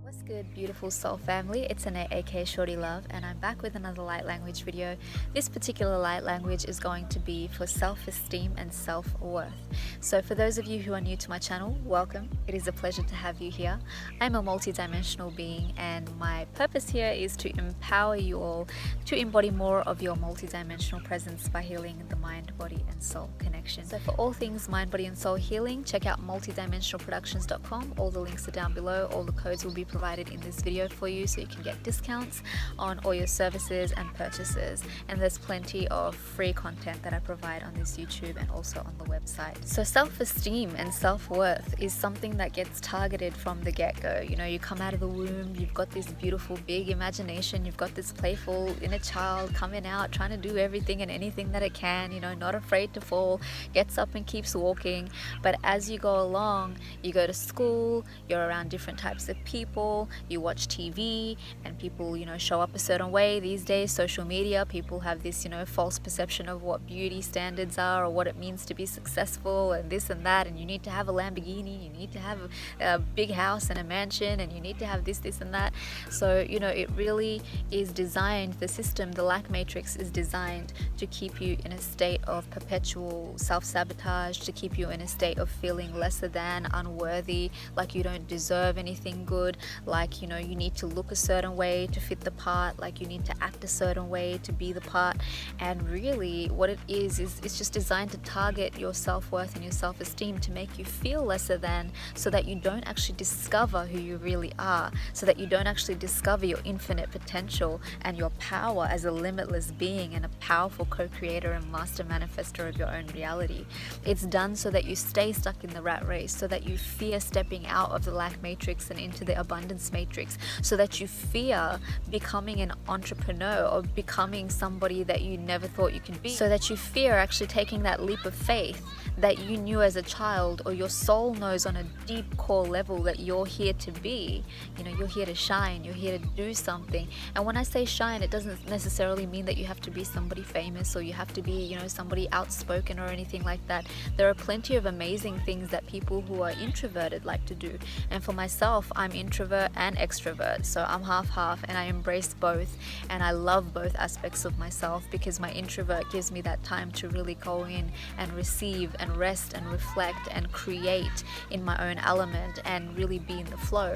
What's good, beautiful soul family? It's Annette aka Shorty Love, and I'm back with another light language video. This particular light language is going to be for self-esteem and self-worth. So for those of you who are new to my channel, welcome. It is a pleasure to have you here. I'm a multidimensional being, and my purpose here is to empower you all to embody more of your multidimensional presence by healing the mind, body and soul connection. So for all things mind, body and soul healing, check out multidimensionalproductions.com. All the links are down below. All the codes will be provided in this video for you, so you can get discounts on all your services and purchases. And there's plenty of free content that I provide on this YouTube and also on the website. So self-esteem and self-worth is something that gets targeted from the get-go. You know, you come out of the womb, you've got this beautiful big imagination, you've got this playful inner child coming out trying to do everything and anything that it can, you know, not afraid to fall, gets up and keeps walking. But as you go along, you go to school, you're around different types of people, you watch TV, and people, you know, show up a certain way. These days, social media, people have this, you know, false perception of what beauty standards are or what it means to be successful and this and that, and you need to have a Lamborghini, you need to have a big house and a mansion, and you need to have this and that. So, you know, it really is designed, the system, the lack matrix is designed to keep you in a state of perpetual self-sabotage, to keep you in a state of feeling lesser than, unworthy, like you don't deserve anything good, like, you know, you need to look a certain way to fit the part, like you need to act a certain way to be the part. And really what it is it's just designed to target your self-worth and your self-esteem to make you feel lesser than, so that you don't actually discover who you really are, so that you don't actually discover your infinite potential and your power as a limitless being and a powerful co-creator and master manifester of your own reality. It's done so that you stay stuck in the rat race, so that you fear stepping out of the lack matrix and into the abundance matrix, so that you fear becoming an entrepreneur or becoming somebody that you never thought you could be, so that you fear actually taking that leap of faith that you knew as a child, or your soul knows on a deep core level that you're here to be. You know, you're here to shine, you're here to do something. And when I say shine, it doesn't necessarily mean that you have to be somebody famous or you have to be, you know, somebody outspoken or anything like that. There are plenty of amazing things that people who are introverted like to do. And for myself, I'm introvert and extrovert, so I'm half and I embrace both, and I love both aspects of myself, because my introvert gives me that time to really go in and receive and rest and reflect and create in my own element and really be in the flow,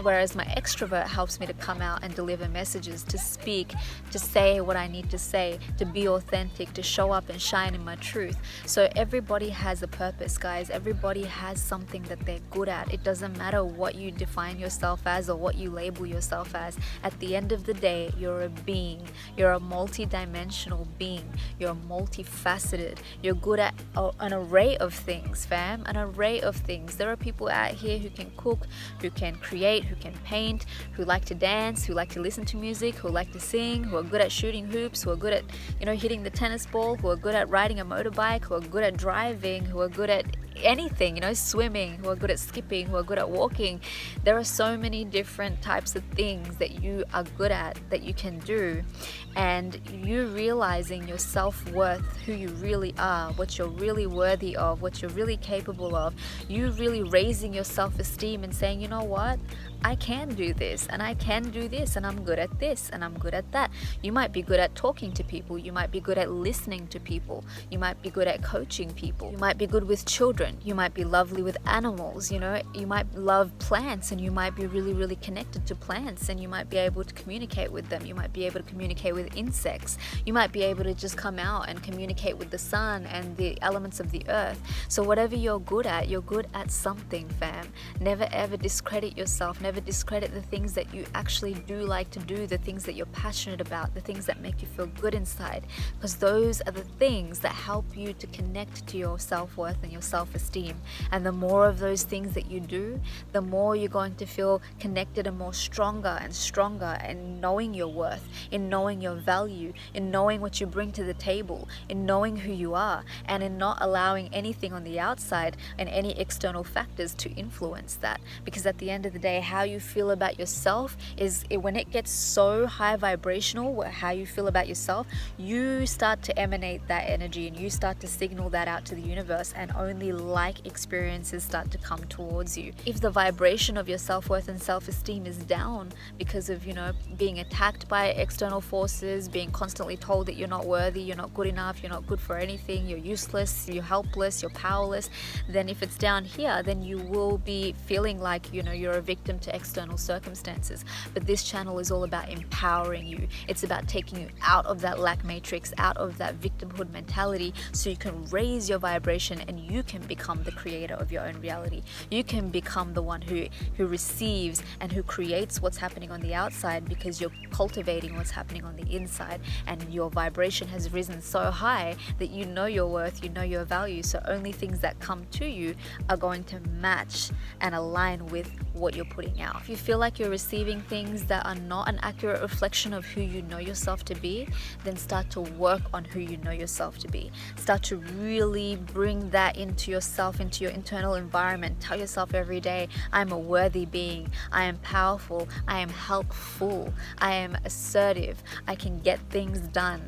whereas my extrovert helps me to come out and deliver messages, to speak, to say what I need to say, to be authentic, to show up and shine in my truth. So everybody has a purpose, guys. Everybody has something that they're good at. It doesn't matter what you define yourself as or what you label yourself as. At the end of the day, you're a being. You're a multi-dimensional being. You're multifaceted. You're good at an array of things, fam. An array of things. There are people out here who can cook, who can create, who can paint, who like to dance, who like to listen to music, who like to sing, who are good at shooting hoops, who are good at, you know, hitting the tennis ball, who are good at riding a motorbike, who are good at driving, who are good at anything, you know, swimming, who are good at skipping, who are good at walking. There are so many different types of things that you are good at, that you can do. And you realizing your self-worth, who you really are, what you're really worthy of, what you're really capable of, you really raising your self-esteem and saying, you know what, I can do this, and I can do this, and I'm good at this, and I'm good at that. You might be good at talking to people, you might be good at listening to people, you might be good at coaching people, you might be good with children, you might be lovely with animals, you know, you might love plants and you might be really connected to plants, and you might be able to communicate with them, you might be able to communicate with insects, you might be able to just come out and communicate with the sun and the elements of the earth. So whatever you're good at something, fam. Never ever discredit yourself, never discredit the things that you actually do like to do, the things that you're passionate about, the things that make you feel good inside, because those are the things that help you to connect to your self-worth and your self-esteem. And the more of those things that you do, the more you're going to feel connected and more stronger in knowing your worth, in knowing your value, in knowing what you bring to the table, in knowing who you are, and in not allowing anything on the outside and any external factors to influence that. Because at the end of the day, how how you feel about yourself when it gets so high vibrational, how you feel about yourself, you start to emanate that energy and you start to signal that out to the universe, and only like experiences start to come towards you. If the vibration of your self-worth and self-esteem is down because of, being attacked by external forces, being constantly told that you're not worthy, you're not good enough, you're not good for anything, you're useless, you're helpless, you're powerless, then if it's down here, then you will be feeling like, you're a victim to external circumstances. But this channel is all about empowering you. It's about taking you out of that lack matrix, out of that victimhood mentality, so you can raise your vibration and you can become the creator of your own reality. You can become the one who receives and who creates what's happening on the outside, because you're cultivating what's happening on the inside, and your vibration has risen so high that you know your worth, you know your value. So only things that come to you are going to match and align with what you're putting out. If you feel like you're receiving things that are not an accurate reflection of who you know yourself to be, then start to work on who you know yourself to be. Start to really bring that into yourself, into your internal environment. Tell yourself every day, I'm a worthy being, I am powerful, I am helpful, I am assertive, I can get things done,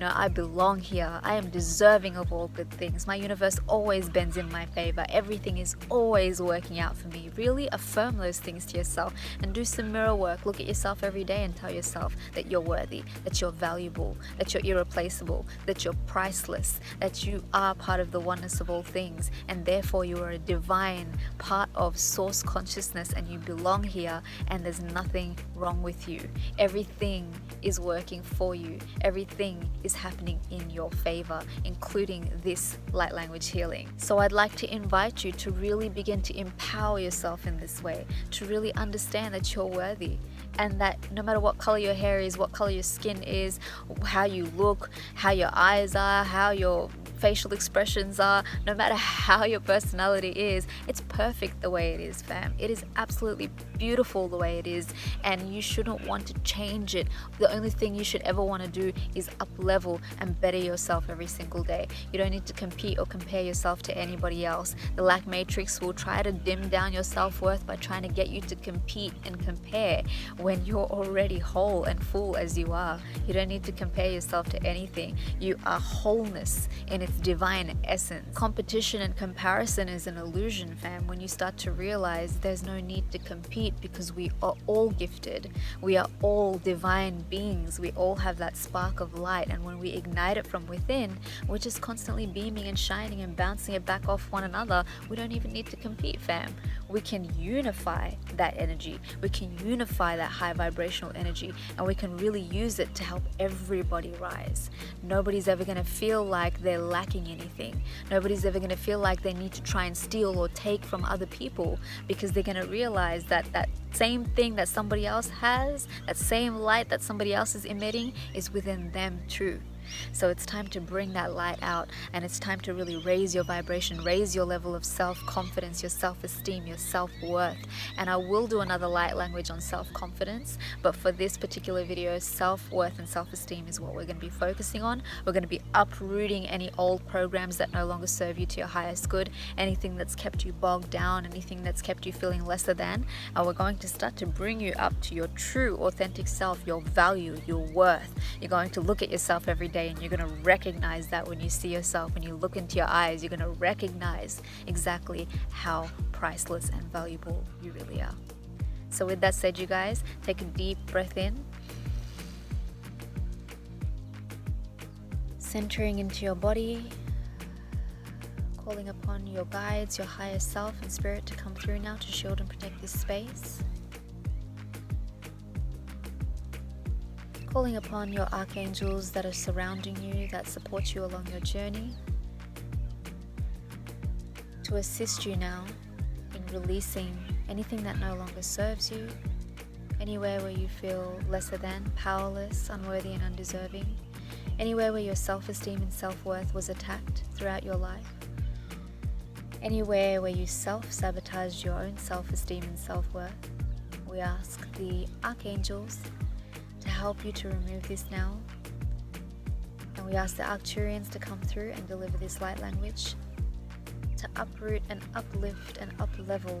I belong here, I am deserving of all good things, my universe always bends in my favor, everything is always working out for me. Really affirm those things to yourself and do some mirror work. Look at yourself every day and tell yourself that you're worthy, that you're valuable, that you're irreplaceable, that you're priceless, that you are part of the oneness of all things, and therefore you are a divine part of source consciousness, and you belong here, and there's nothing wrong with you. Everything is working for you. Everything is happening in your favor, including this light language healing. So I'd like to invite you to really begin to empower yourself in this way, to really understand that you're worthy, and that no matter what color your hair is, what color your skin is, how you look, how your eyes are, how your facial expressions are, no matter how your personality is, it's perfect the way it is, fam. It is absolutely beautiful the way it is, and you shouldn't want to change it. The only thing you should ever want to do is up level and better yourself every single day. You don't need to compete or compare yourself to anybody else. The lack matrix will try to dim down your self-worth by trying to get you to compete and compare when you're already whole and full as you are. You don't need to compare yourself to anything. You are wholeness in its divine essence. Competition and comparison is an illusion, fam, when you start to realize there's no need to compete, because we are all gifted. We are all divine beings. We all have that spark of light, and when we ignite it from within, we're just constantly beaming and shining and bouncing it back off one another. We don't even need to compete, fam. We can unify that energy. We can unify that high vibrational energy, and we can really use it to help everybody rise. Nobody's ever going to feel like they're lacking anything. Nobody's ever going to feel like they need to try and steal or take from other people, because they're going to realize that that same thing that somebody else has, that same light that somebody else is emitting, is within them too. So it's time to bring that light out, and it's time to really raise your vibration, raise your level of self-confidence, your self-esteem, your self-worth. And I will do another light language on self-confidence, but for this particular video, self-worth and self-esteem is what we're going to be focusing on. We're going to be uprooting any old programs that no longer serve you to your highest good, anything that's kept you bogged down, anything that's kept you feeling lesser than, and we're going to start to bring you up to your true authentic self, your value, your worth. You're going to look at yourself every day, and you're going to recognize that when you see yourself, when you look into your eyes, you're going to recognize exactly how priceless and valuable you really are. So with that said, you guys, take a deep breath in, centering into your body, calling upon your guides, your higher self and spirit to come through now to shield and protect this space. Calling upon your archangels that are surrounding you, that support you along your journey, to assist you now in releasing anything that no longer serves you, anywhere where you feel lesser than, powerless, unworthy and undeserving, anywhere where your self-esteem and self-worth was attacked throughout your life, anywhere where you self-sabotaged your own self-esteem and self-worth. We ask the archangels to help you to remove this now, and we ask the Arcturians to come through and deliver this light language to uproot and uplift and up-level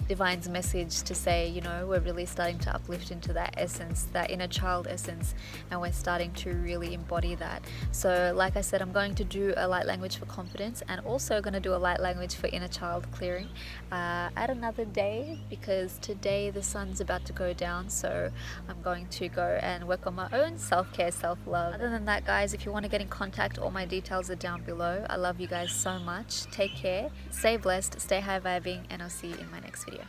Divine's message to say, you know, we're really starting to uplift into that essence, that inner child essence, and we're starting to really embody that. So like I said, I'm going to do a light language for confidence, and also going to do a light language for inner child clearing at another day, because today the sun's about to go down, so I'm going to go and work on my own self-care, self-love. Other than that, guys, if you want to get in contact, all my details are down below. I love you guys so much. Take care, stay blessed, stay high vibing, and I'll see you in my next video.